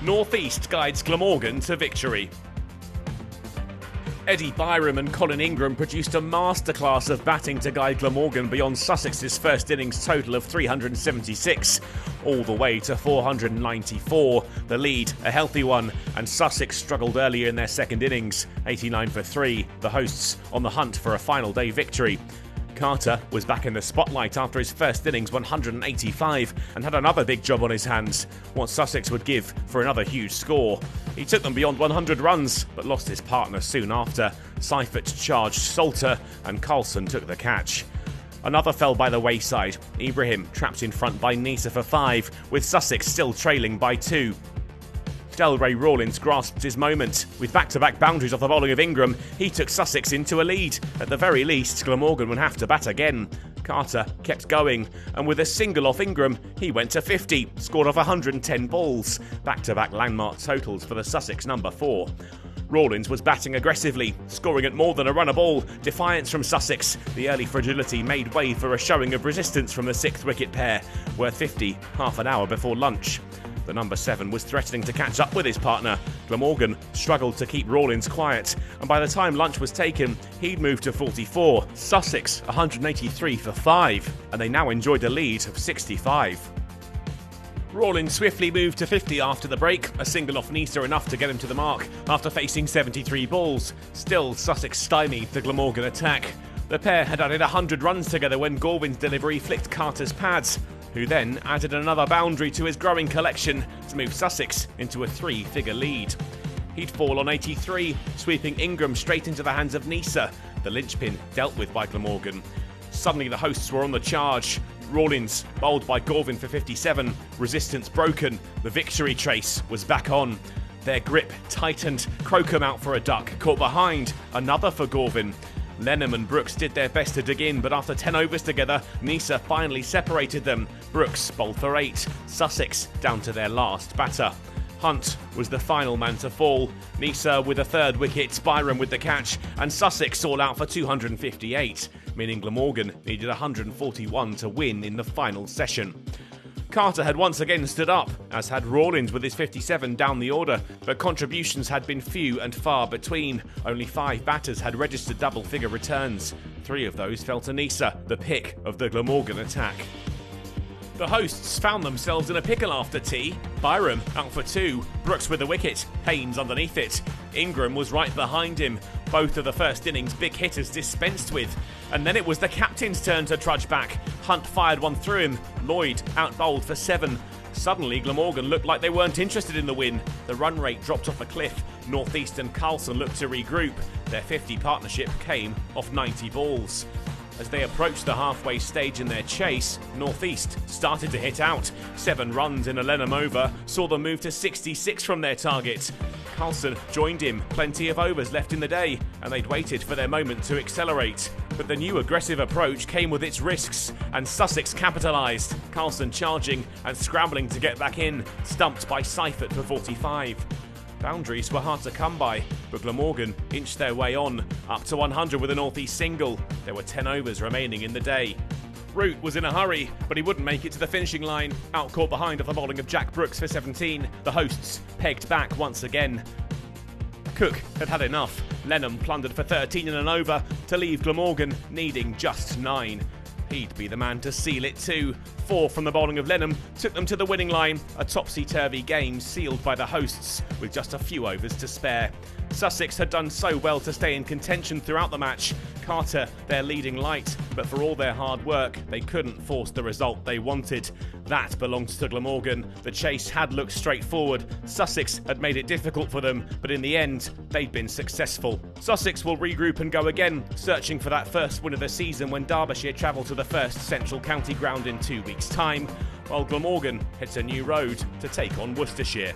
North East guides Glamorgan to victory. Eddie Byram and Colin Ingram produced a masterclass of batting to guide Glamorgan beyond Sussex's first innings total of 376, all the way to 494. The lead, a healthy one, and Sussex struggled earlier in their second innings, 89 for 3, the hosts on the hunt for a final day victory. Carter was back in the spotlight after his first innings 185 and had another big job on his hands, what Sussex would give for another huge score. He took them beyond 100 runs, but lost his partner soon after. Seifert charged Salter and Carlson took the catch. Another fell by the wayside. Ibrahim trapped in front by Nisa for 5, with Sussex still trailing by 2. Delray Rawlins grasped his moment. With back-to-back boundaries off the bowling of Ingram, he took Sussex into a lead. At the very least, Glamorgan would have to bat again. Carter kept going, and with a single off Ingram, he went to 50, scored off 110 balls. Back-to-back landmark totals for the Sussex number 4. Rawlins was batting aggressively, scoring at more than a run a ball. Defiance from Sussex. The early fragility made way for a showing of resistance from the 6th wicket pair, worth 50 half an hour before lunch. The number 7 was threatening to catch up with his partner. Glamorgan struggled to keep Rawlins quiet, and by the time lunch was taken, he'd moved to 44. Sussex 183 for 5, and they now enjoyed a lead of 65. Rawlins swiftly moved to 50 after the break, a single off Nisa enough to get him to the mark after facing 73 balls. Still, Sussex stymied the Glamorgan attack. The pair had added 100 runs together when Galvin's delivery flicked Carter's pads, who then added another boundary to his growing collection to move Sussex into a 3-figure lead. He'd fall on 83, sweeping Ingram straight into the hands of Nisa, the linchpin dealt with by Glamorgan. Suddenly the hosts were on the charge. Rawlins bowled by Galvin for 57, resistance broken, the victory chase was back on. Their grip tightened, Crocombe out for a duck, caught behind, another for Galvin. Lenham and Brooks did their best to dig in, but after 10 overs together, Nisa finally separated them. Brooks bowled for 8, Sussex down to their last batter. Hunt was the final man to fall. Nisa with a 3rd wicket, Byram with the catch, and Sussex all out for 258, meaning Glamorgan needed 141 to win in the final session. Carter had once again stood up, as had Rawlins with his 57 down the order, but contributions had been few and far between. Only 5 batters had registered double-figure returns. 3 of those fell to Nisa, the pick of the Glamorgan attack. The hosts found themselves in a pickle after tea. Byram out for 2, Brooks with a wicket, Haynes underneath it. Ingram was right behind him. Both of the first innings big hitters dispensed with. And then it was the captain's turn to trudge back. Hunt fired one through him. Lloyd out-bowled for 7. Suddenly, Glamorgan looked like they weren't interested in the win. The run rate dropped off a cliff. North East and Carlson looked to regroup. Their 50 partnership came off 90 balls. As they approached the halfway stage in their chase, North East started to hit out. 7 runs in a Lenham over saw them move to 66 from their target. Carlson joined him, plenty of overs left in the day, and they'd waited for their moment to accelerate. But the new aggressive approach came with its risks, and Sussex capitalised. Carlson charging and scrambling to get back in, stumped by Seifert for 45. Boundaries were hard to come by, but Glamorgan inched their way on, up to 100 with a North East single. There were 10 overs remaining in the day. Root was in a hurry, but he wouldn't make it to the finishing line. Out caught behind off the bowling of Jack Brooks for 17. The hosts pegged back once again. Cook had had enough. Lenham plundered for 13 in an over to leave Glamorgan needing just 9. He'd be the man to seal it too. 4 from the bowling of Lenham took them to the winning line. A topsy-turvy game sealed by the hosts with just a few overs to spare. Sussex had done so well to stay in contention throughout the match. Carter, their leading light, but for all their hard work, they couldn't force the result they wanted. That belongs to Glamorgan. The chase had looked straightforward. Sussex had made it difficult for them, but in the end, they'd been successful. Sussex will regroup and go again, searching for that first win of the season when Derbyshire travel to the first Central County ground in 2 weeks' time, while Glamorgan heads a new road to take on Worcestershire.